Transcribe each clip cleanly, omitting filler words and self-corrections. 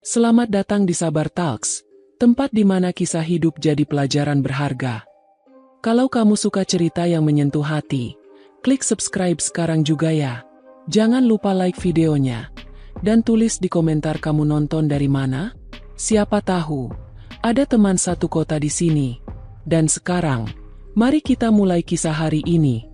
Selamat datang di Sabar Talks, tempat di mana kisah hidup jadi pelajaran berharga. Kalau kamu suka cerita yang menyentuh hati, klik subscribe sekarang juga ya. Jangan lupa like videonya, dan tulis di komentar kamu nonton dari mana. Siapa tahu, ada teman satu kota di sini. Dan sekarang, mari kita mulai kisah hari ini.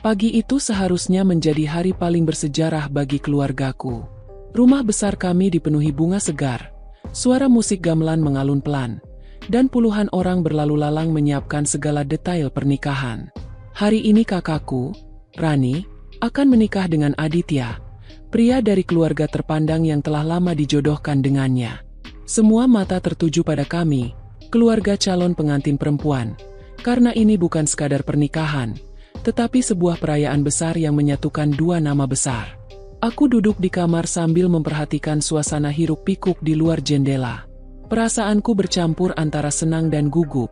Pagi itu seharusnya menjadi hari paling bersejarah bagi keluargaku. Rumah besar kami dipenuhi bunga segar, suara musik gamelan mengalun pelan, dan puluhan orang berlalu lalang menyiapkan segala detail pernikahan. Hari ini kakakku, Rani, akan menikah dengan Aditya, pria dari keluarga terpandang yang telah lama dijodohkan dengannya. Semua mata tertuju pada kami, keluarga calon pengantin perempuan, karena ini bukan sekadar pernikahan, tetapi sebuah perayaan besar yang menyatukan dua nama besar. Aku duduk di kamar sambil memperhatikan suasana hiruk-pikuk di luar jendela. Perasaanku bercampur antara senang dan gugup.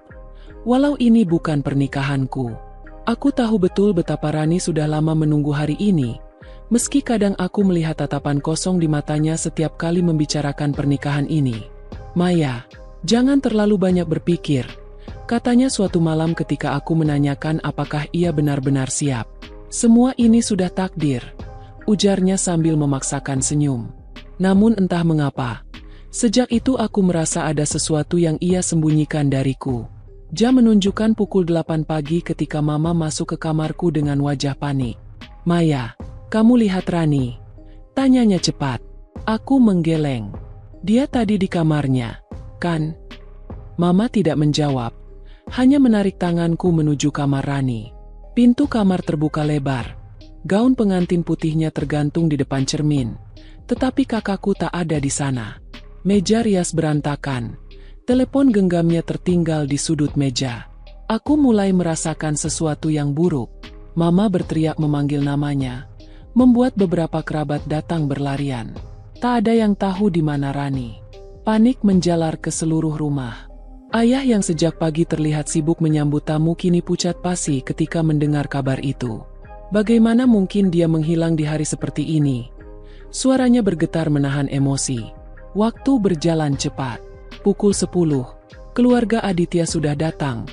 Walau ini bukan pernikahanku, aku tahu betul betapa Rani sudah lama menunggu hari ini, meski kadang aku melihat tatapan kosong di matanya setiap kali membicarakan pernikahan ini. "Maya, jangan terlalu banyak berpikir," katanya suatu malam ketika aku menanyakan apakah ia benar-benar siap. "Semua ini sudah takdir," ujarnya sambil memaksakan senyum. Namun entah mengapa, sejak itu aku merasa ada sesuatu yang ia sembunyikan dariku. Jam menunjukkan pukul 8 pagi ketika Mama masuk ke kamarku dengan wajah panik. "Maya, kamu lihat Rani?" tanyanya cepat. Aku menggeleng. "Dia tadi di kamarnya, kan?" Mama tidak menjawab, hanya menarik tanganku menuju kamar Rani. Pintu kamar terbuka lebar. Gaun pengantin putihnya tergantung di depan cermin, tetapi kakakku tak ada di sana. Meja rias berantakan, telepon genggamnya tertinggal di sudut meja. Aku mulai merasakan sesuatu yang buruk. Mama berteriak memanggil namanya, membuat beberapa kerabat datang berlarian. Tak ada yang tahu di mana Rani. Panik menjalar ke seluruh rumah. Ayah yang sejak pagi terlihat sibuk menyambut tamu kini pucat pasi ketika mendengar kabar itu. Bagaimana mungkin dia menghilang di hari seperti ini? Suaranya bergetar menahan emosi. Waktu berjalan cepat. Pukul 10, keluarga Aditya sudah datang,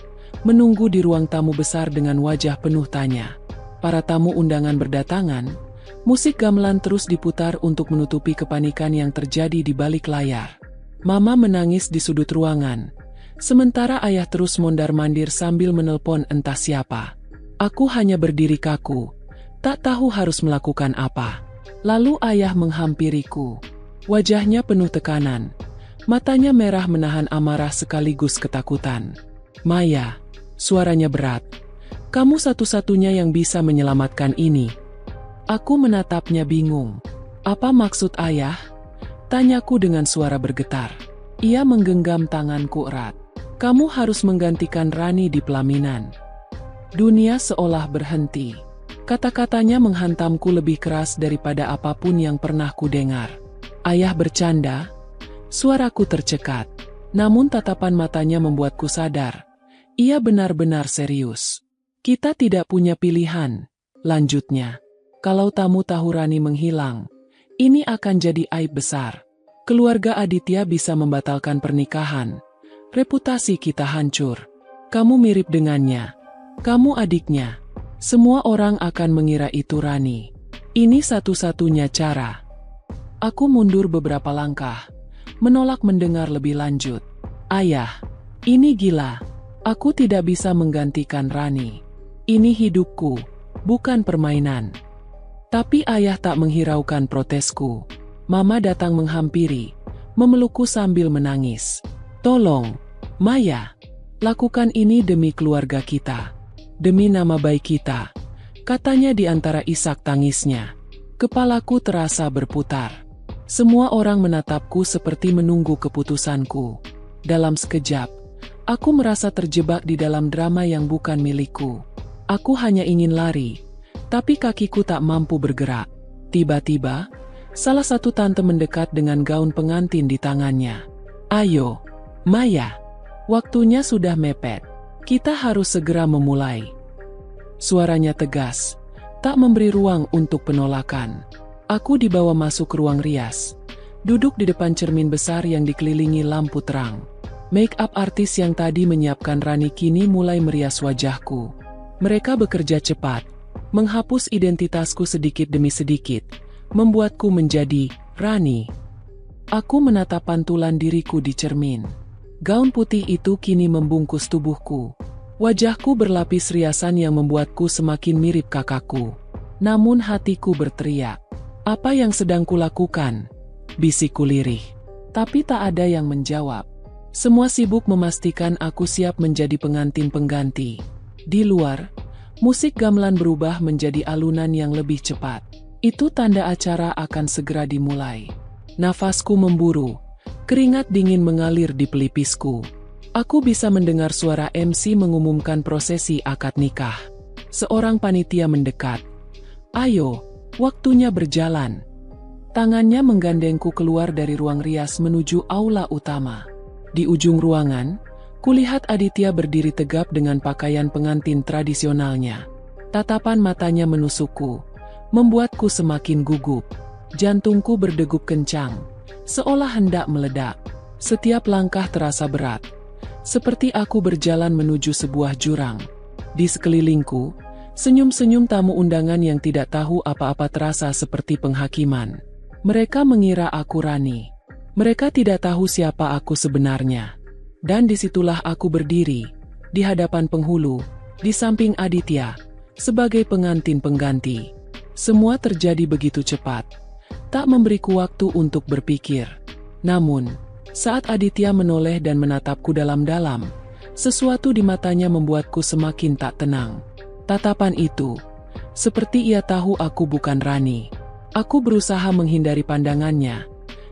menunggu di ruang tamu besar dengan wajah penuh tanya. Para tamu undangan berdatangan, musik gamelan terus diputar untuk menutupi kepanikan yang terjadi di balik layar. Mama menangis di sudut ruangan, sementara ayah terus mondar-mandir sambil menelpon entah siapa. Aku hanya berdiri kaku, tak tahu harus melakukan apa. Lalu ayah menghampiriku. Wajahnya penuh tekanan. Matanya merah menahan amarah sekaligus ketakutan. "Maya," suaranya berat, "kamu satu-satunya yang bisa menyelamatkan ini." Aku menatapnya bingung. "Apa maksud ayah?" tanyaku dengan suara bergetar. Ia menggenggam tanganku erat. "Kamu harus menggantikan Rani di pelaminan." Dunia seolah berhenti. Kata-katanya menghantamku lebih keras daripada apapun yang pernah kudengar. "Ayah bercanda?" Suaraku tercekat. Namun tatapan matanya membuatku sadar. Ia benar-benar serius. "Kita tidak punya pilihan," lanjutnya. "Kalau tamu tahu Rani menghilang, ini akan jadi aib besar. Keluarga Aditya bisa membatalkan pernikahan. Reputasi kita hancur. Kamu mirip dengannya. Kamu adiknya. Semua orang akan mengira itu Rani. Ini satu-satunya cara." Aku mundur beberapa langkah, menolak mendengar lebih lanjut. "Ayah, ini gila. Aku tidak bisa menggantikan Rani. Ini hidupku, bukan permainan." Tapi ayah tak menghiraukan protesku. Mama datang menghampiri, memelukku sambil menangis. "Tolong, Maya, lakukan ini demi keluarga kita. Demi nama baik kita," katanya di antara isak tangisnya. Kepalaku terasa berputar. Semua orang menatapku seperti menunggu keputusanku. Dalam sekejap, aku merasa terjebak di dalam drama yang bukan milikku. Aku hanya ingin lari, tapi kakiku tak mampu bergerak. Tiba-tiba, salah satu tante mendekat dengan gaun pengantin di tangannya. "Ayo, Maya, waktunya sudah mepet. Kita harus segera memulai." Suaranya tegas, tak memberi ruang untuk penolakan. Aku dibawa masuk ke ruang rias. Duduk di depan cermin besar yang dikelilingi lampu terang. Make up artis yang tadi menyiapkan Rani kini mulai merias wajahku. Mereka bekerja cepat, menghapus identitasku sedikit demi sedikit, membuatku menjadi Rani. Aku menatap pantulan diriku di cermin. Gaun putih itu kini membungkus tubuhku. Wajahku berlapis riasan yang membuatku semakin mirip kakakku. Namun hatiku berteriak, "Apa yang sedang kulakukan?" Bisikku lirih. Tapi tak ada yang menjawab. Semua sibuk memastikan aku siap menjadi pengantin pengganti. Di luar, musik gamelan berubah menjadi alunan yang lebih cepat. Itu tanda acara akan segera dimulai. Nafasku memburu, keringat dingin mengalir di pelipisku. Aku bisa mendengar suara MC mengumumkan prosesi akad nikah. Seorang panitia mendekat. "Ayo, waktunya berjalan." Tangannya menggandengku keluar dari ruang rias menuju aula utama. Di ujung ruangan, kulihat Aditya berdiri tegap dengan pakaian pengantin tradisionalnya. Tatapan matanya menusukku, membuatku semakin gugup. Jantungku berdegup kencang, seolah hendak meledak. Setiap langkah terasa berat, seperti aku berjalan menuju sebuah jurang. Di sekelilingku, senyum-senyum tamu undangan yang tidak tahu apa-apa terasa seperti penghakiman. Mereka mengira aku Rani. Mereka tidak tahu siapa aku sebenarnya. Dan disitulah aku berdiri, di hadapan penghulu, di samping Aditya, sebagai pengantin pengganti. Semua terjadi begitu cepat, tak memberiku waktu untuk berpikir. Namun, saat Aditya menoleh dan menatapku dalam-dalam, sesuatu di matanya membuatku semakin tak tenang. Tatapan itu, seperti ia tahu aku bukan Rani. Aku berusaha menghindari pandangannya,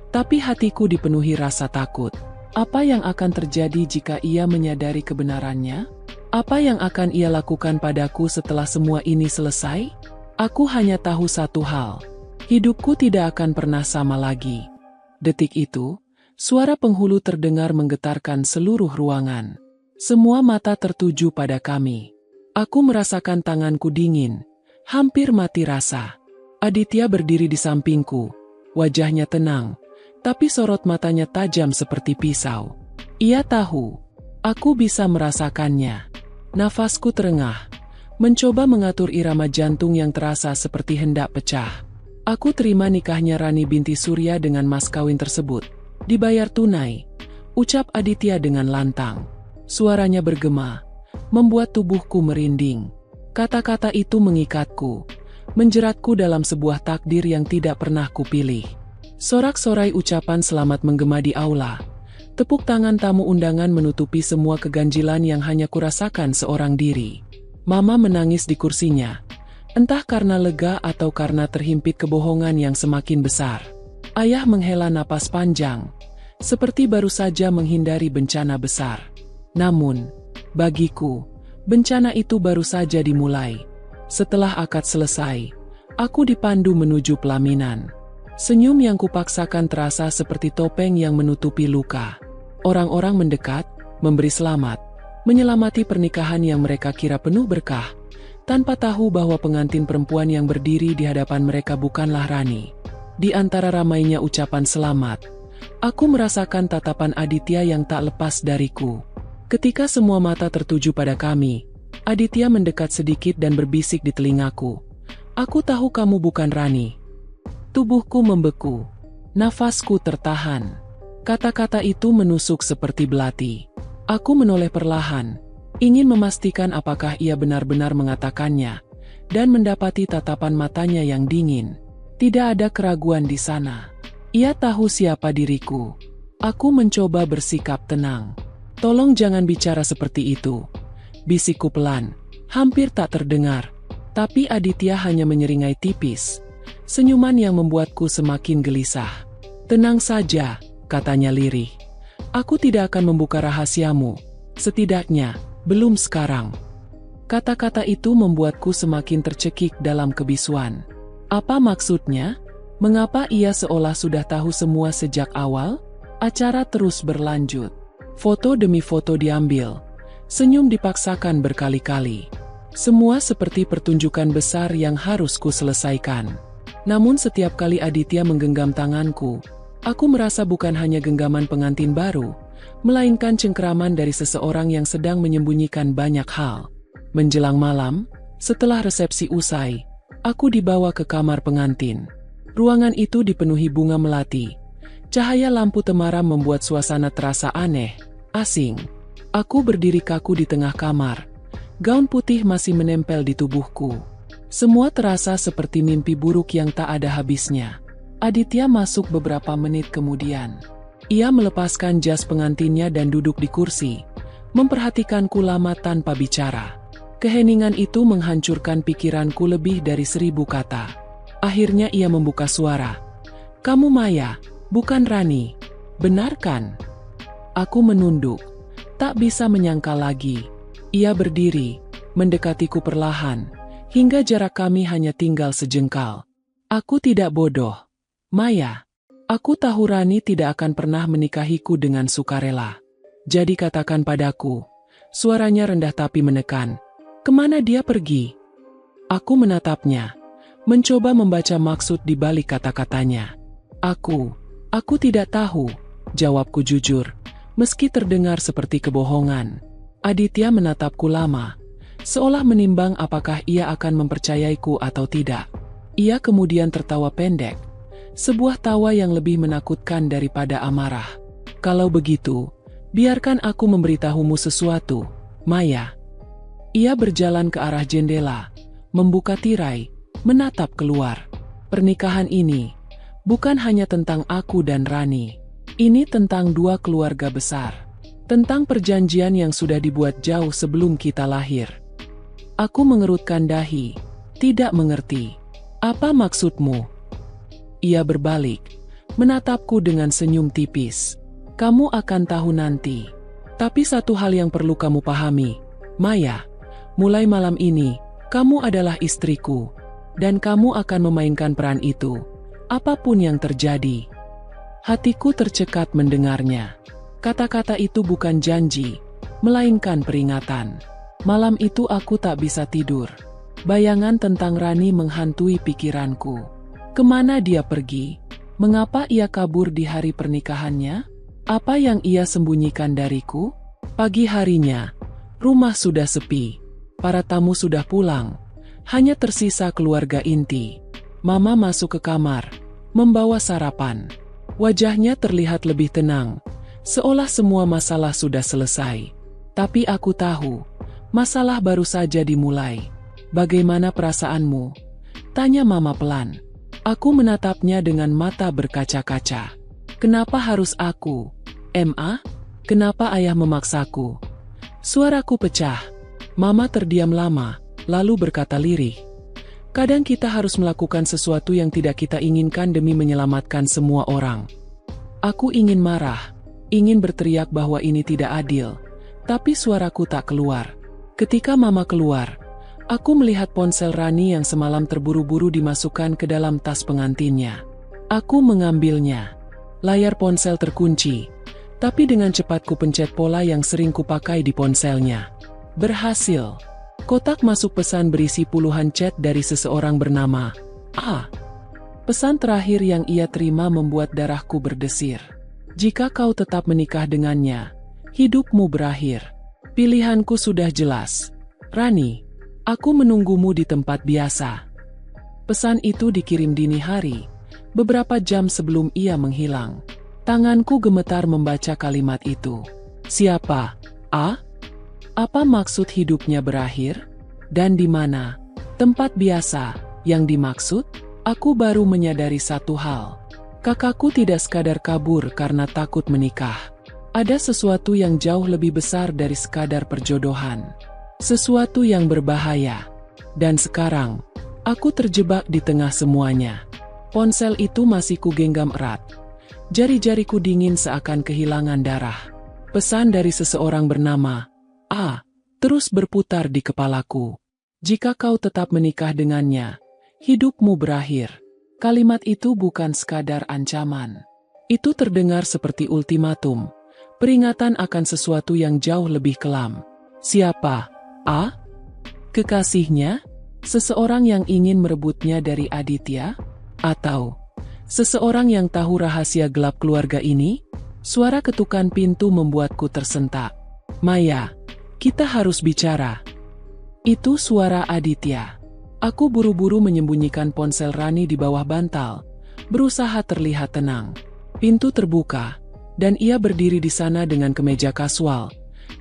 tapi hatiku dipenuhi rasa takut. Apa yang akan terjadi jika ia menyadari kebenarannya? Apa yang akan ia lakukan padaku setelah semua ini selesai? Aku hanya tahu satu hal. Hidupku tidak akan pernah sama lagi. Detik itu, suara penghulu terdengar menggetarkan seluruh ruangan. Semua mata tertuju pada kami. Aku merasakan tanganku dingin, hampir mati rasa. Aditya berdiri di sampingku, wajahnya tenang, tapi sorot matanya tajam seperti pisau. Ia tahu, aku bisa merasakannya. Nafasku terengah, mencoba mengatur irama jantung yang terasa seperti hendak pecah. Aku terima nikahnya Rani binti Surya dengan mas kawin tersebut. Dibayar tunai, ucap Aditya dengan lantang. Suaranya bergema, membuat tubuhku merinding. Kata-kata itu mengikatku, menjeratku dalam sebuah takdir yang tidak pernah kupilih. Sorak-sorai ucapan selamat menggema di aula. Tepuk tangan tamu undangan menutupi semua keganjilan yang hanya kurasakan seorang diri. Mama menangis di kursinya, entah karena lega atau karena terhimpit kebohongan yang semakin besar. Ayah menghela napas panjang, seperti baru saja menghindari bencana besar. Namun, bagiku, bencana itu baru saja dimulai. Setelah akad selesai, aku dipandu menuju pelaminan. Senyum yang kupaksakan terasa seperti topeng yang menutupi luka. Orang-orang mendekat, memberi selamat, menyelamati pernikahan yang mereka kira penuh berkah, tanpa tahu bahwa pengantin perempuan yang berdiri di hadapan mereka bukanlah Rani. Di antara ramainya ucapan selamat, aku merasakan tatapan Aditya yang tak lepas dariku. Ketika semua mata tertuju pada kami, Aditya mendekat sedikit dan berbisik di telingaku. "Aku tahu kamu bukan Rani." Tubuhku membeku, nafasku tertahan. Kata-kata itu menusuk seperti belati. Aku menoleh perlahan, ingin memastikan apakah ia benar-benar mengatakannya, dan mendapati tatapan matanya yang dingin. Tidak ada keraguan di sana. Ia tahu siapa diriku. Aku mencoba bersikap tenang. "Tolong jangan bicara seperti itu," bisikku pelan, hampir tak terdengar. Tapi Aditya hanya menyeringai tipis. Senyuman yang membuatku semakin gelisah. "Tenang saja," katanya lirih. "Aku tidak akan membuka rahasiamu. Setidaknya, belum sekarang." Kata-kata itu membuatku semakin tercekik dalam kebisuan. Apa maksudnya? Mengapa ia seolah sudah tahu semua sejak awal? Acara terus berlanjut. Foto demi foto diambil. Senyum dipaksakan berkali-kali. Semua seperti pertunjukan besar yang harus ku selesaikan. Namun setiap kali Aditya menggenggam tanganku, Aku merasa bukan hanya genggaman pengantin baru, melainkan cengkeraman dari seseorang yang sedang menyembunyikan banyak hal. Menjelang malam, setelah resepsi usai, aku dibawa ke kamar pengantin. Ruangan itu dipenuhi bunga melati. Cahaya lampu temaram membuat suasana terasa aneh, asing. Aku berdiri kaku di tengah kamar. Gaun putih masih menempel di tubuhku. Semua terasa seperti mimpi buruk yang tak ada habisnya. Aditya masuk beberapa menit kemudian. Ia melepaskan jas pengantinnya dan duduk di kursi, memperhatikanku lama tanpa bicara. Keheningan itu menghancurkan pikiranku lebih dari 1000 kata. Akhirnya ia membuka suara. "Kamu Maya, bukan Rani. Benar kan?" Aku menunduk. Tak bisa menyangka lagi. Ia berdiri, mendekatiku perlahan, hingga jarak kami hanya tinggal sejengkal. Aku tidak bodoh. Maya, aku tahu Rani tidak akan pernah menikahiku dengan sukarela. Jadi katakan padaku. Suaranya rendah tapi menekan. Kemana dia pergi? Aku menatapnya, mencoba membaca maksud di balik kata-katanya. Aku tidak tahu, jawabku jujur, meski terdengar seperti kebohongan. Aditya menatapku lama, seolah menimbang apakah ia akan mempercayaiku atau tidak. Ia kemudian tertawa pendek. Sebuah tawa yang lebih menakutkan daripada amarah. Kalau begitu, biarkan aku memberitahumu sesuatu, Maya. Ia berjalan ke arah jendela, membuka tirai, menatap keluar. Pernikahan ini bukan hanya tentang aku dan Rani. Ini tentang dua keluarga besar. Tentang perjanjian yang sudah dibuat jauh sebelum kita lahir. Aku mengerutkan dahi, tidak mengerti. Apa maksudmu? Ia berbalik, menatapku dengan senyum tipis. Kamu akan tahu nanti. Tapi satu hal yang perlu kamu pahami, Maya. Mulai malam ini, kamu adalah istriku. Dan kamu akan memainkan peran itu, apapun yang terjadi. Hatiku tercekat mendengarnya. Kata-kata itu bukan janji, melainkan peringatan. Malam itu aku tak bisa tidur. Bayangan tentang Rani menghantui pikiranku. Kemana dia pergi? Mengapa ia kabur di hari pernikahannya? Apa yang ia sembunyikan dariku? Pagi harinya, rumah sudah sepi. Para tamu sudah pulang. Hanya tersisa keluarga inti. Mama masuk ke kamar, membawa sarapan. Wajahnya terlihat lebih tenang, seolah semua masalah sudah selesai. Tapi aku tahu, masalah baru saja dimulai. Bagaimana perasaanmu? Tanya Mama pelan. Aku menatapnya dengan mata berkaca-kaca. Kenapa harus aku? Ma? Kenapa ayah memaksaku? Suaraku pecah. Mama terdiam lama, lalu berkata lirih. Kadang kita harus melakukan sesuatu yang tidak kita inginkan demi menyelamatkan semua orang. Aku ingin marah, ingin berteriak bahwa ini tidak adil, tapi suaraku tak keluar. Ketika Mama keluar, aku melihat ponsel Rani yang semalam terburu-buru dimasukkan ke dalam tas pengantinnya. Aku mengambilnya. Layar ponsel terkunci, tapi dengan cepat ku pencet pola yang sering kupakai di ponselnya. Berhasil. Kotak masuk pesan berisi puluhan chat dari seseorang bernama A. Pesan terakhir yang ia terima membuat darahku berdesir. Jika kau tetap menikah dengannya, hidupmu berakhir. Pilihanku sudah jelas. Rani. Aku menunggumu di tempat biasa. Pesan itu dikirim dini hari, beberapa jam sebelum ia menghilang. Tanganku gemetar membaca kalimat itu. Siapa? A? Apa maksud hidupnya berakhir? Dan di mana? Tempat biasa. Yang dimaksud? Aku baru menyadari satu hal. Kakakku tidak sekadar kabur karena takut menikah. Ada sesuatu yang jauh lebih besar dari sekadar perjodohan. Sesuatu yang berbahaya. Dan sekarang, aku terjebak di tengah semuanya. Ponsel itu masih kugenggam erat. Jari-jariku dingin seakan kehilangan darah. Pesan dari seseorang bernama A. Terus berputar di kepalaku. Jika kau tetap menikah dengannya, hidupmu berakhir. Kalimat itu bukan sekadar ancaman. Itu terdengar seperti ultimatum. Peringatan akan sesuatu yang jauh lebih kelam. Siapa? A? Kekasihnya? Seseorang yang ingin merebutnya dari Aditya? Atau Seseorang yang tahu rahasia gelap keluarga ini? Suara ketukan pintu membuatku tersentak. Maya, kita harus bicara. Itu suara Aditya. Aku buru-buru menyembunyikan ponsel Rani di bawah bantal, berusaha terlihat tenang. Pintu terbuka, dan ia berdiri di sana dengan kemeja kasual,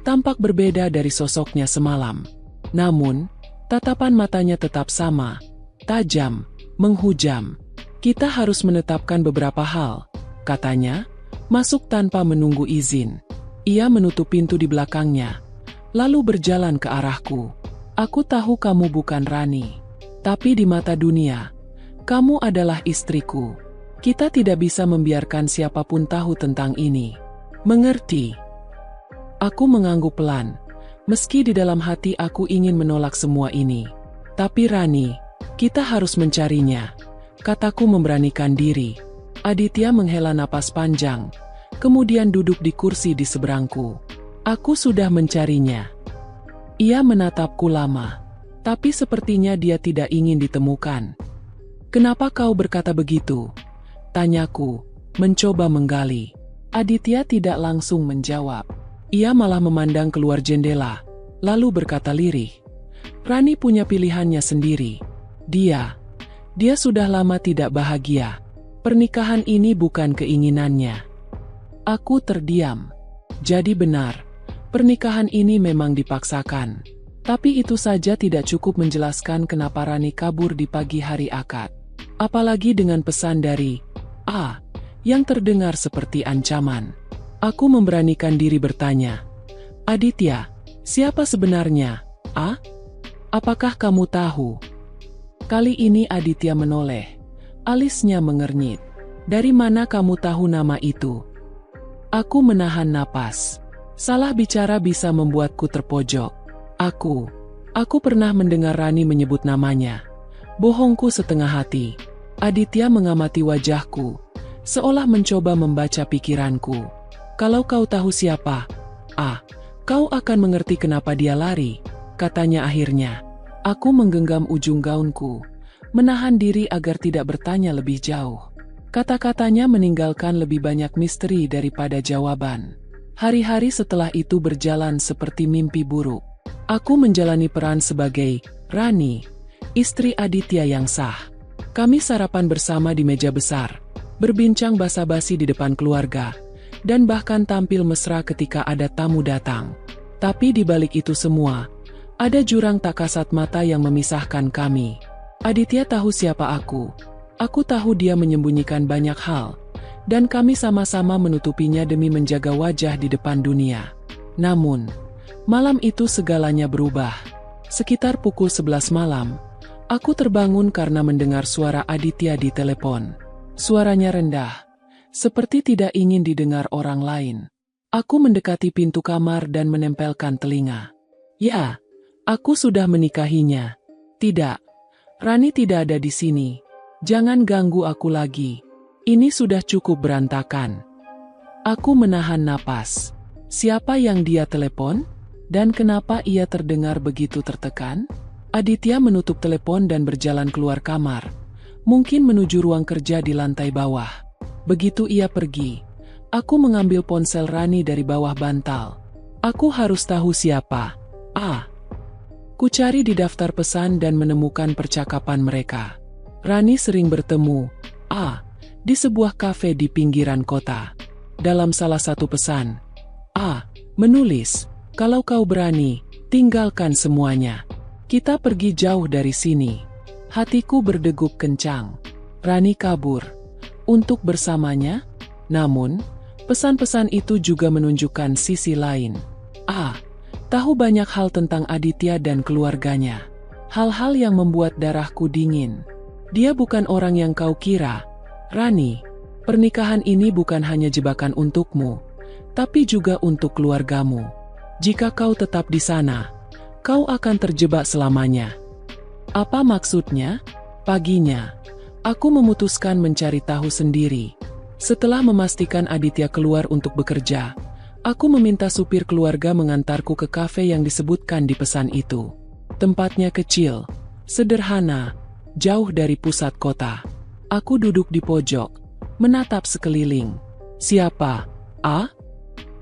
tampak berbeda dari sosoknya semalam. Namun, tatapan matanya tetap sama, tajam, menghujam. Kita harus menetapkan beberapa hal, katanya, masuk tanpa menunggu izin. Ia menutup pintu di belakangnya, lalu berjalan ke arahku. Aku tahu kamu bukan Rani, tapi di mata dunia, kamu adalah istriku. Kita tidak bisa membiarkan siapapun tahu tentang ini. Mengerti? Aku mengangguk pelan, meski di dalam hati aku ingin menolak semua ini. Tapi Rani, kita harus mencarinya, kataku memberanikan diri. Aditya menghela napas panjang, kemudian duduk di kursi di seberangku. Aku sudah mencarinya. Ia menatapku lama, tapi sepertinya dia tidak ingin ditemukan. Kenapa kau berkata begitu? Tanyaku, mencoba menggali. Aditya tidak langsung menjawab. Ia malah memandang keluar jendela, lalu berkata lirih. Rani punya pilihannya sendiri. Dia sudah lama tidak bahagia. Pernikahan ini bukan keinginannya. Aku terdiam. Jadi benar, pernikahan ini memang dipaksakan. Tapi itu saja tidak cukup menjelaskan kenapa Rani kabur di pagi hari akad. Apalagi dengan pesan dari A, yang terdengar seperti ancaman. Aku memberanikan diri bertanya, Aditya, siapa sebenarnya, A? Apakah kamu tahu? Kali ini Aditya menoleh. Alisnya mengernyit. Dari mana kamu tahu nama itu? Aku menahan napas. Salah bicara bisa membuatku terpojok. Aku pernah mendengar Rani menyebut namanya. Bohongku setengah hati. Aditya mengamati wajahku, seolah mencoba membaca pikiranku. Kalau kau tahu siapa, kau akan mengerti kenapa dia lari, katanya akhirnya. Aku menggenggam ujung gaunku, menahan diri agar tidak bertanya lebih jauh. Kata-katanya meninggalkan lebih banyak misteri daripada jawaban. Hari-hari setelah itu berjalan seperti mimpi buruk. Aku menjalani peran sebagai Rani, istri Aditya yang sah. Kami sarapan bersama di meja besar, berbincang basa-basi di depan keluarga, dan bahkan tampil mesra ketika ada tamu datang. Tapi di balik itu semua, ada jurang tak kasat mata yang memisahkan kami. Aditya tahu siapa aku. Aku tahu dia menyembunyikan banyak hal, dan kami sama-sama menutupinya demi menjaga wajah di depan dunia. Namun, malam itu segalanya berubah. Sekitar pukul 11 malam, aku terbangun karena mendengar suara Aditya di telepon. Suaranya rendah, seperti tidak ingin didengar orang lain. Aku mendekati pintu kamar dan menempelkan telinga. Ya, aku sudah menikahinya. Tidak, Rani tidak ada di sini. Jangan ganggu aku lagi. Ini sudah cukup berantakan. Aku menahan napas. Siapa yang dia telepon? Dan kenapa ia terdengar begitu tertekan? Aditya menutup telepon dan berjalan keluar kamar. Mungkin menuju ruang kerja di lantai bawah. Begitu ia pergi, aku mengambil ponsel Rani dari bawah bantal. Aku harus tahu siapa. Ku cari di daftar pesan dan menemukan percakapan mereka. Rani sering bertemu, di sebuah kafe di pinggiran kota. Dalam salah satu pesan, menulis, kalau kau berani, tinggalkan semuanya. Kita pergi jauh dari sini. Hatiku berdegup kencang. Rani kabur. Untuk bersamanya? Namun, pesan-pesan itu juga menunjukkan sisi lain. Tahu banyak hal tentang Aditya dan keluarganya. Hal-hal yang membuat darahku dingin. Dia bukan orang yang kau kira. Rani, pernikahan ini bukan hanya jebakan untukmu, tapi juga untuk keluargamu. Jika kau tetap di sana, kau akan terjebak selamanya. Apa maksudnya? Paginya, aku memutuskan mencari tahu sendiri. Setelah memastikan Aditya keluar untuk bekerja, aku meminta supir keluarga mengantarku ke kafe yang disebutkan di pesan itu. Tempatnya kecil, sederhana, jauh dari pusat kota. Aku duduk di pojok, menatap sekeliling. Siapa?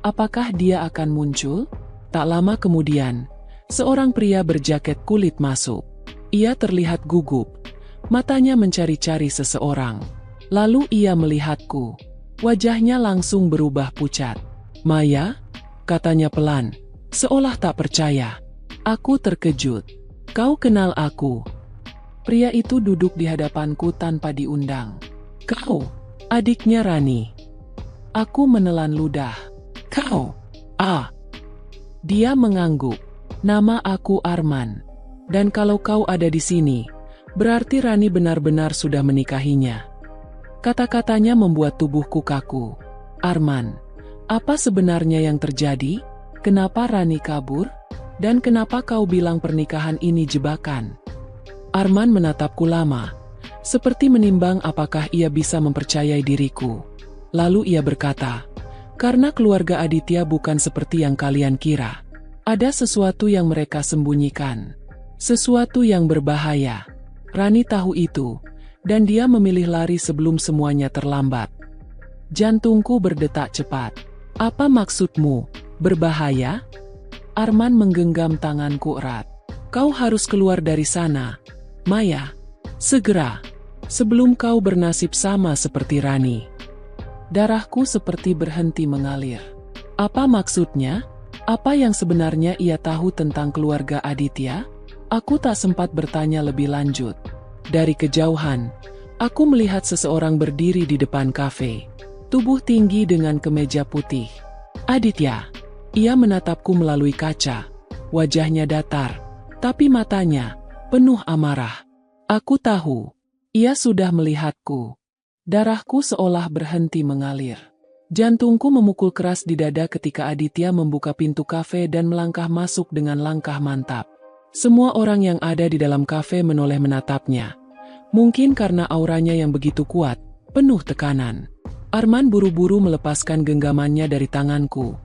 Apakah dia akan muncul? Tak lama kemudian, seorang pria berjaket kulit masuk. Ia terlihat gugup, matanya mencari-cari seseorang. Lalu ia melihatku. Wajahnya langsung berubah pucat. "Maya?" katanya pelan, seolah tak percaya. Aku terkejut. "Kau kenal aku?" Pria itu duduk di hadapanku tanpa diundang. "Kau, adiknya Rani." Aku menelan ludah. "Kau?" Dia mengangguk. "Nama aku Arman. Dan kalau kau ada di sini, berarti Rani benar-benar sudah menikahinya." Kata-katanya membuat tubuhku kaku. "Arman, apa sebenarnya yang terjadi? Kenapa Rani kabur? Dan kenapa kau bilang pernikahan ini jebakan?" Arman menatapku lama, seperti menimbang apakah ia bisa mempercayai diriku. Lalu ia berkata, "Karena keluarga Aditya bukan seperti yang kalian kira. Ada sesuatu yang mereka sembunyikan. Sesuatu yang berbahaya. Rani tahu itu, dan dia memilih lari sebelum semuanya terlambat." Jantungku berdetak cepat. "Apa maksudmu, berbahaya?" Arman menggenggam tanganku erat. "Kau harus keluar dari sana, Maya. Segera. Sebelum kau bernasib sama seperti Rani." Darahku seperti berhenti mengalir. Apa maksudnya? Apa yang sebenarnya ia tahu tentang keluarga Aditya? Aku tak sempat bertanya lebih lanjut. Dari kejauhan, aku melihat seseorang berdiri di depan kafe. Tubuh tinggi dengan kemeja putih. "Aditya." Ia menatapku melalui kaca. Wajahnya datar, tapi matanya penuh amarah. Aku tahu, ia sudah melihatku. Darahku seolah berhenti mengalir. Jantungku memukul keras di dada ketika Aditya membuka pintu kafe dan melangkah masuk dengan langkah mantap. Semua orang yang ada di dalam kafe menoleh menatapnya. Mungkin karena auranya yang begitu kuat, penuh tekanan. Arman buru-buru melepaskan genggamannya dari tanganku.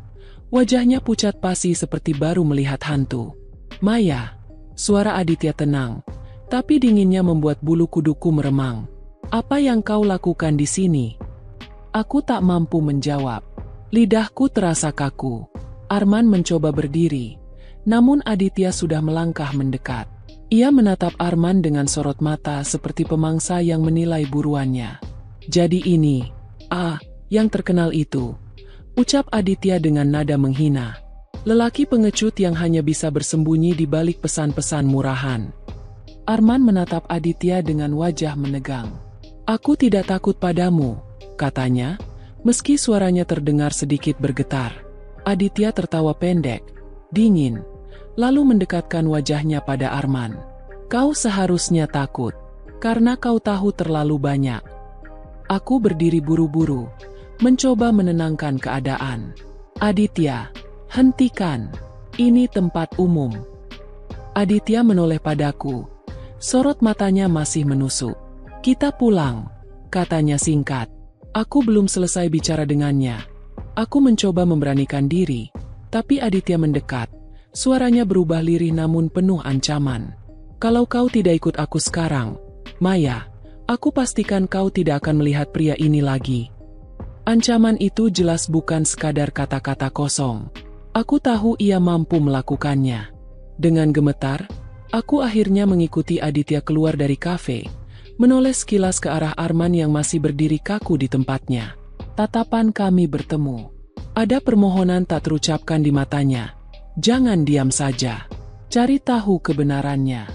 Wajahnya pucat pasi seperti baru melihat hantu. "Maya." Suara Aditya tenang, tapi dinginnya membuat bulu kuduku meremang. "Apa yang kau lakukan di sini?" Aku tak mampu menjawab. Lidahku terasa kaku. Arman mencoba berdiri, namun Aditya sudah melangkah mendekat. Ia menatap Arman dengan sorot mata seperti pemangsa yang menilai buruannya. "Jadi ini, yang terkenal itu," ucap Aditya dengan nada menghina. Lelaki pengecut yang hanya bisa bersembunyi di balik pesan-pesan murahan. Arman menatap Aditya dengan wajah menegang. "Aku tidak takut padamu," katanya, meski suaranya terdengar sedikit bergetar. Aditya tertawa pendek, dingin, lalu mendekatkan wajahnya pada Arman. "Kau seharusnya takut, karena kau tahu terlalu banyak." Aku berdiri buru-buru, mencoba menenangkan keadaan. "Aditya, hentikan. Ini tempat umum." Aditya menoleh padaku. Sorot matanya masih menusuk. "Kita pulang," katanya singkat. Aku belum selesai bicara dengannya. Aku mencoba memberanikan diri, tapi Aditya mendekat. Suaranya berubah lirih namun penuh ancaman. "Kalau kau tidak ikut aku sekarang, Maya, aku pastikan kau tidak akan melihat pria ini lagi." Ancaman itu jelas bukan sekadar kata-kata kosong. Aku tahu ia mampu melakukannya. Dengan gemetar, aku akhirnya mengikuti Aditya keluar dari kafe, menoleh sekilas ke arah Arman yang masih berdiri kaku di tempatnya. Tatapan kami bertemu. Ada permohonan tak terucapkan di matanya. "Jangan diam saja. Cari tahu kebenarannya."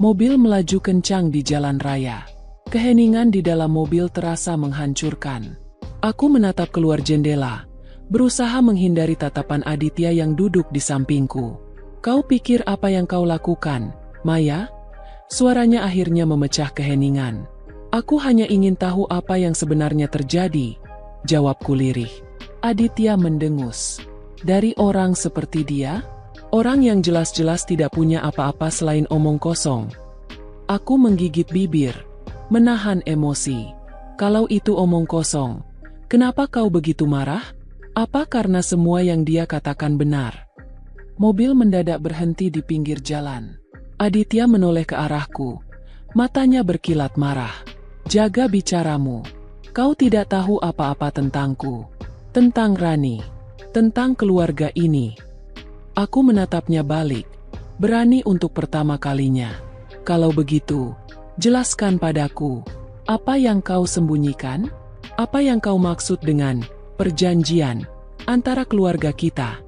Mobil melaju kencang di jalan raya. Keheningan di dalam mobil terasa menghancurkan. Aku menatap keluar jendela, berusaha menghindari tatapan Aditya yang duduk di sampingku. "Kau pikir apa yang kau lakukan, Maya?" Suaranya akhirnya memecah keheningan. "Aku hanya ingin tahu apa yang sebenarnya terjadi," jawabku lirih. Aditya mendengus. Dari orang seperti dia? Orang yang jelas-jelas tidak punya apa-apa selain omong kosong. Aku menggigit bibir, menahan emosi. "Kalau itu omong kosong, kenapa kau begitu marah? Apa karena semua yang dia katakan benar?" Mobil mendadak berhenti di pinggir jalan. Aditya menoleh ke arahku. Matanya berkilat marah. Jaga bicaramu. Kau tidak tahu apa-apa tentangku, tentang Rani, tentang keluarga ini. Aku menatapnya balik, berani untuk pertama kalinya. Kalau begitu, jelaskan padaku, apa yang kau sembunyikan? Apa yang kau maksud dengan perjanjian antara keluarga kita?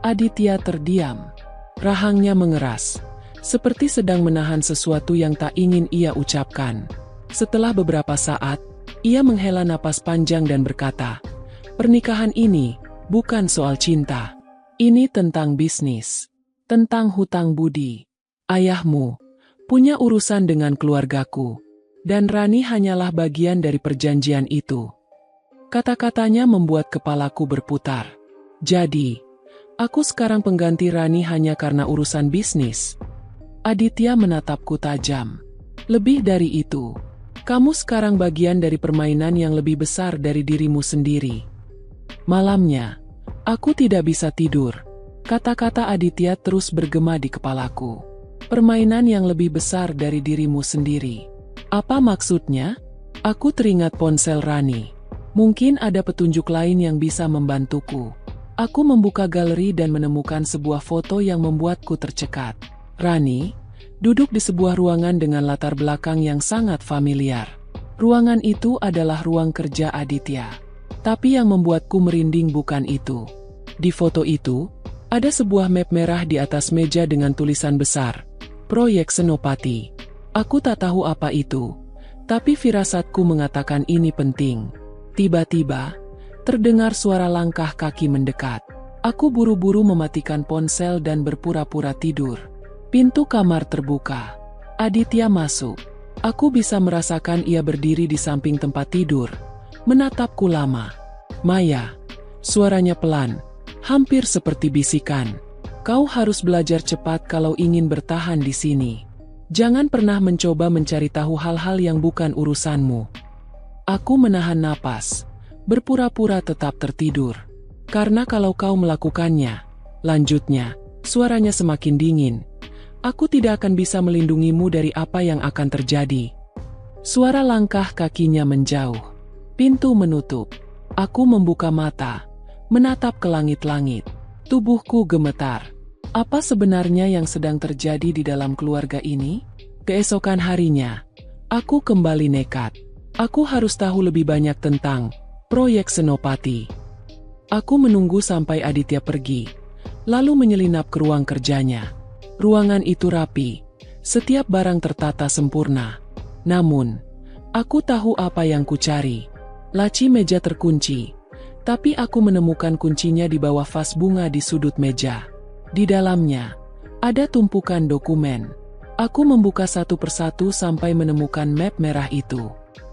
Aditya terdiam. Rahangnya mengeras, seperti sedang menahan sesuatu yang tak ingin ia ucapkan. Setelah beberapa saat, ia menghela napas panjang dan berkata, "Pernikahan ini bukan soal cinta. Ini tentang bisnis, tentang hutang budi. Ayahmu punya urusan dengan keluargaku, dan Rani hanyalah bagian dari perjanjian itu." Kata-katanya membuat kepalaku berputar. Jadi, aku sekarang pengganti Rani hanya karena urusan bisnis? Aditya menatapku tajam. Lebih dari itu, kamu sekarang bagian dari permainan yang lebih besar dari dirimu sendiri. Malamnya, aku tidak bisa tidur. Kata-kata Aditya terus bergema di kepalaku. Permainan yang lebih besar dari dirimu sendiri. Apa maksudnya? Aku teringat ponsel Rani. Mungkin ada petunjuk lain yang bisa membantuku. Aku membuka galeri dan menemukan sebuah foto yang membuatku tercekat. Rani duduk di sebuah ruangan dengan latar belakang yang sangat familiar. Ruangan itu adalah ruang kerja Aditya. Tapi yang membuatku merinding bukan itu. Di foto itu, ada sebuah map merah di atas meja dengan tulisan besar, "Proyek Senopati." Aku tak tahu apa itu, tapi firasatku mengatakan ini penting. Tiba-tiba, terdengar suara langkah kaki mendekat. Aku buru-buru mematikan ponsel dan berpura-pura tidur. Pintu kamar terbuka. Aditya masuk. Aku bisa merasakan ia berdiri di samping tempat tidur, menatapku lama. "Maya," suaranya pelan, hampir seperti bisikan. "Kau harus belajar cepat kalau ingin bertahan di sini. Jangan pernah mencoba mencari tahu hal-hal yang bukan urusanmu." Aku menahan napas, berpura-pura tetap tertidur. "Karena kalau kau melakukannya," lanjutnya, suaranya semakin dingin, "aku tidak akan bisa melindungimu dari apa yang akan terjadi." Suara langkah kakinya menjauh. Pintu menutup. Aku membuka mata, menatap ke langit-langit. Tubuhku gemetar. Apa sebenarnya yang sedang terjadi di dalam keluarga ini? Keesokan harinya, aku kembali nekat. Aku harus tahu lebih banyak tentang proyek Senopati. Aku menunggu sampai Aditya pergi, lalu menyelinap ke ruang kerjanya. Ruangan itu rapi, setiap barang tertata sempurna. Namun, aku tahu apa yang kucari. Laci meja terkunci, tapi aku menemukan kuncinya di bawah vas bunga di sudut meja. Di dalamnya, ada tumpukan dokumen. Aku membuka satu persatu sampai menemukan map merah itu.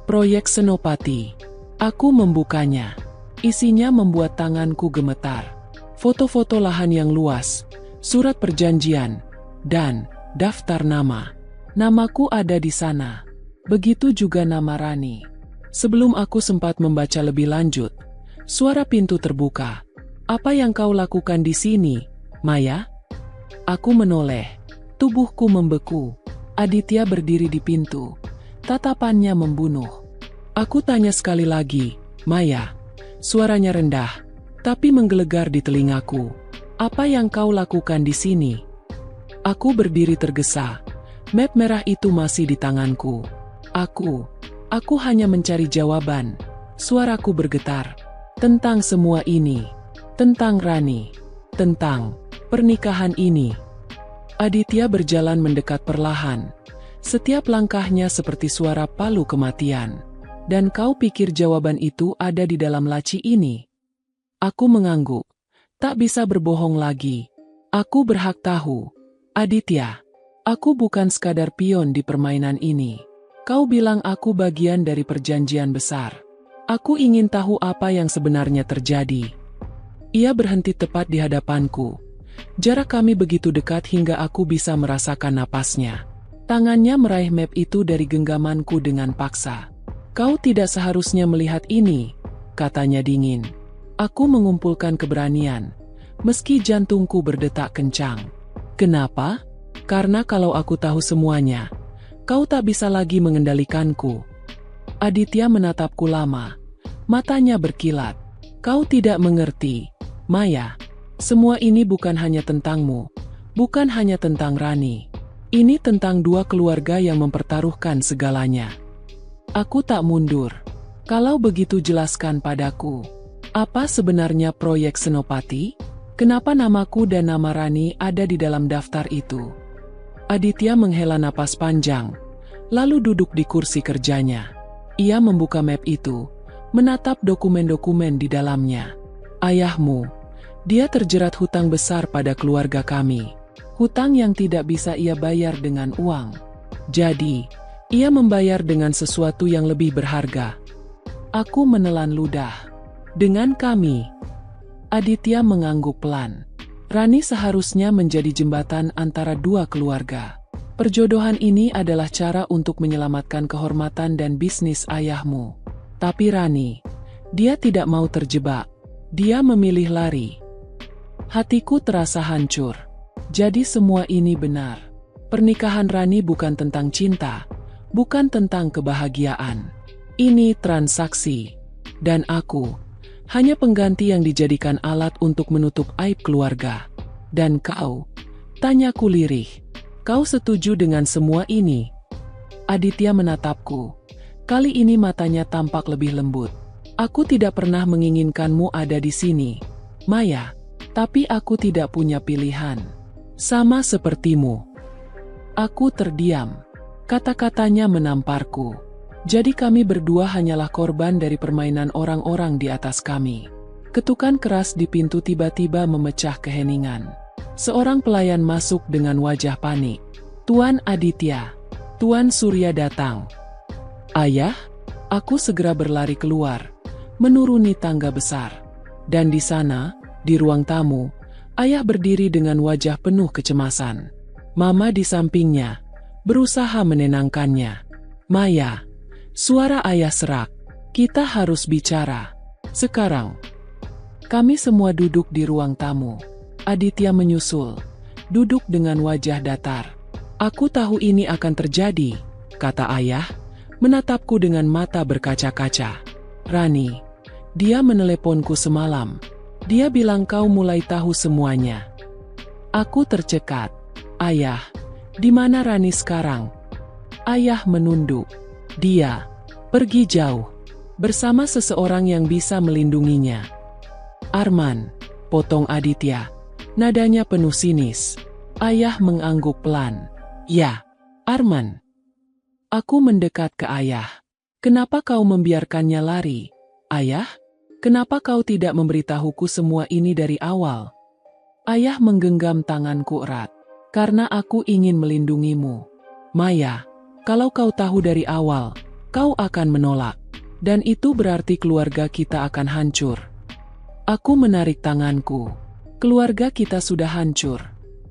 Proyek Senopati. Aku membukanya. Isinya membuat tanganku gemetar. Foto-foto lahan yang luas, surat perjanjian, dan daftar nama. Namaku ada di sana. Begitu juga nama Rani. Sebelum aku sempat membaca lebih lanjut, suara pintu terbuka. "Apa yang kau lakukan di sini, Maya?" Aku menoleh. Tubuhku membeku. Aditya berdiri di pintu. Tatapannya membunuh. Aku tanya sekali lagi, "Maya." Suaranya rendah, tapi menggelegar di telingaku. "Apa yang kau lakukan di sini?" Aku berdiri tergesa. Map merah itu masih di tanganku. Aku hanya mencari jawaban. Suaraku bergetar. Tentang semua ini. Tentang Rani. Tentang pernikahan ini. Aditya berjalan mendekat perlahan. Setiap langkahnya seperti suara palu kematian. "Dan kau pikir jawaban itu ada di dalam laci ini?" Aku mengangguk. Tak bisa berbohong lagi. Aku berhak tahu. "Aditya, aku bukan sekadar pion di permainan ini. Kau bilang aku bagian dari perjanjian besar. Aku ingin tahu apa yang sebenarnya terjadi." Ia berhenti tepat di hadapanku. Jarak kami begitu dekat hingga aku bisa merasakan napasnya. Tangannya meraih map itu dari genggamanku dengan paksa. "Kau tidak seharusnya melihat ini," katanya dingin. Aku mengumpulkan keberanian, meski jantungku berdetak kencang. "Kenapa?" "Karena kalau aku tahu semuanya, kau tak bisa lagi mengendalikanku." Aditya menatapku lama. Matanya berkilat. Kau tidak mengerti, Maya. Semua ini bukan hanya tentangmu. Bukan hanya tentang Rani. Ini tentang dua keluarga yang mempertaruhkan segalanya. Aku tak mundur. Kalau begitu jelaskan padaku. Apa sebenarnya proyek Senopati? Kenapa namaku dan nama Rani ada di dalam daftar itu? Aditya menghela napas panjang, lalu duduk di kursi kerjanya. Ia membuka map itu, menatap dokumen-dokumen di dalamnya. Ayahmu, dia terjerat hutang besar pada keluarga kami. Hutang yang tidak bisa ia bayar dengan uang. Jadi, ia membayar dengan sesuatu yang lebih berharga. Aku menelan ludah. Dengan kami. Aditya mengangguk pelan. Rani seharusnya menjadi jembatan antara dua keluarga. Perjodohan ini adalah cara untuk menyelamatkan kehormatan dan bisnis ayahmu. Tapi Rani, dia tidak mau terjebak. Dia memilih lari. Hatiku terasa hancur. Jadi semua ini benar. Pernikahan Rani bukan tentang cinta, bukan tentang kebahagiaan. Ini transaksi. Dan aku, hanya pengganti yang dijadikan alat untuk menutup aib keluarga. Dan kau? Tanyaku lirih. Kau setuju dengan semua ini? Aditya menatapku. Kali ini matanya tampak lebih lembut. Aku tidak pernah menginginkanmu ada di sini, Maya. Tapi aku tidak punya pilihan. Sama sepertimu. Aku terdiam. Kata-katanya menamparku. Jadi kami berdua hanyalah korban dari permainan orang-orang di atas kami. Ketukan keras di pintu tiba-tiba memecah keheningan. Seorang pelayan masuk dengan wajah panik. Tuan Aditya, Tuan Surya datang. Ayah, aku segera berlari keluar, menuruni tangga besar. Dan di sana, di ruang tamu, ayah berdiri dengan wajah penuh kecemasan. Mama di sampingnya, berusaha menenangkannya. Maya, suara ayah serak. Kita harus bicara. Sekarang. Kami semua duduk di ruang tamu. Aditya menyusul. Duduk dengan wajah datar. Aku tahu ini akan terjadi, kata ayah, menatapku dengan mata berkaca-kaca. Rani, dia meneleponku semalam. Dia bilang kau mulai tahu semuanya. Aku tercekat. Ayah, di mana Rani sekarang? Ayah menunduk. Dia pergi jauh, bersama seseorang yang bisa melindunginya. Arman, potong Aditya. Nadanya penuh sinis. Ayah mengangguk pelan. Ya, Arman. Aku mendekat ke ayah. Kenapa kau membiarkannya lari? Ayah, kenapa kau tidak memberitahuku semua ini dari awal? Ayah menggenggam tanganku erat. Karena aku ingin melindungimu. Maya, kalau kau tahu dari awal, kau akan menolak. Dan itu berarti keluarga kita akan hancur. Aku menarik tanganku. Keluarga kita sudah hancur.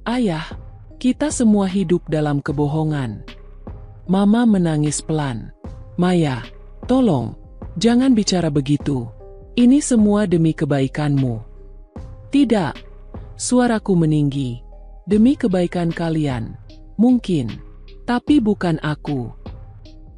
Ayah, kita semua hidup dalam kebohongan. Mama menangis pelan. Maya, tolong, jangan bicara begitu. Ini semua demi kebaikanmu. Tidak, suaraku meninggi. Demi kebaikan kalian, mungkin, tapi bukan aku.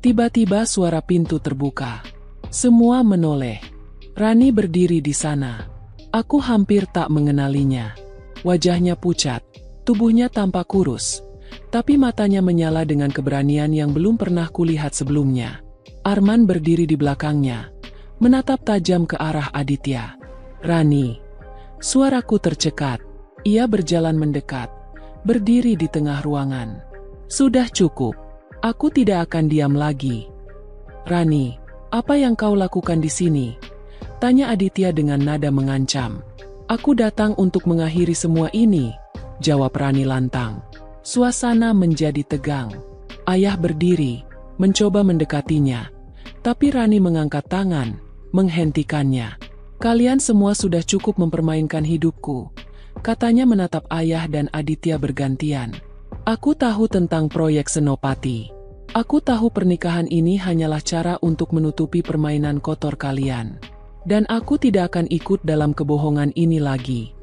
Tiba-tiba suara pintu terbuka. Semua menoleh. Rani berdiri di sana. Aku hampir tak mengenalinya. Wajahnya pucat, tubuhnya tampak kurus, tapi matanya menyala dengan keberanian yang belum pernah kulihat sebelumnya. Arman berdiri di belakangnya, menatap tajam ke arah Aditya. Rani, suaraku tercekat. Ia berjalan mendekat, berdiri di tengah ruangan. Sudah cukup, aku tidak akan diam lagi. Rani, apa yang kau lakukan di sini? Tanya Aditya dengan nada mengancam. Aku datang untuk mengakhiri semua ini, jawab Rani lantang. Suasana menjadi tegang. Ayah berdiri, mencoba mendekatinya. Tapi Rani mengangkat tangan, menghentikannya. Kalian semua sudah cukup mempermainkan hidupku, katanya menatap ayah dan Aditya bergantian. Aku tahu tentang proyek Senopati. Aku tahu pernikahan ini hanyalah cara untuk menutupi permainan kotor kalian. Dan aku tidak akan ikut dalam kebohongan ini lagi.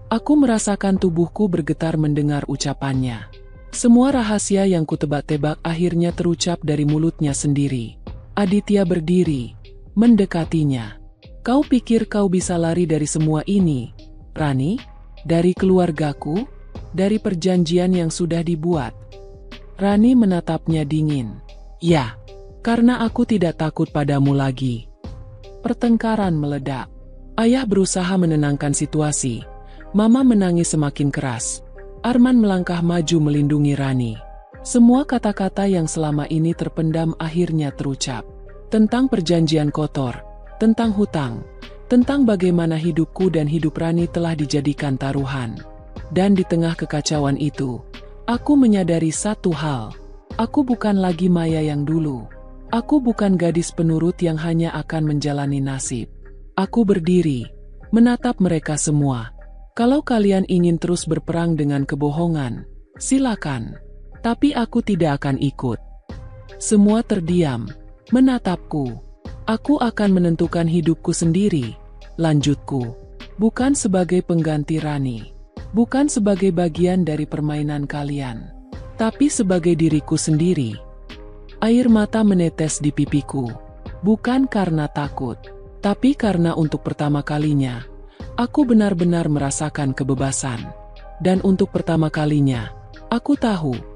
Aku merasakan tubuhku bergetar mendengar ucapannya. Semua rahasia yang kutebak-tebak akhirnya terucap dari mulutnya sendiri. Aditya berdiri, mendekatinya. Kau pikir kau bisa lari dari semua ini, Rani? Dari keluargaku? Dari perjanjian yang sudah dibuat? Rani menatapnya dingin. Ya, karena aku tidak takut padamu lagi. Pertengkaran meledak. Ayah berusaha menenangkan situasi. Mama menangis semakin keras. Arman melangkah maju melindungi Rani. Semua kata-kata yang selama ini terpendam akhirnya terucap. Tentang perjanjian kotor, tentang hutang, tentang bagaimana hidupku dan hidup Rani telah dijadikan taruhan. Dan di tengah kekacauan itu, aku menyadari satu hal. Aku bukan lagi Maya yang dulu. Aku bukan gadis penurut yang hanya akan menjalani nasib. Aku berdiri, menatap mereka semua. Kalau kalian ingin terus berperang dengan kebohongan, silakan. Tapi aku tidak akan ikut. Semua terdiam, menatapku. Aku akan menentukan hidupku sendiri, lanjutku. Bukan sebagai pengganti Rani. Bukan sebagai bagian dari permainan kalian. Tapi sebagai diriku sendiri. Air mata menetes di pipiku. Bukan karena takut. Tapi karena untuk pertama kalinya, aku benar-benar merasakan kebebasan. Dan untuk pertama kalinya, aku tahu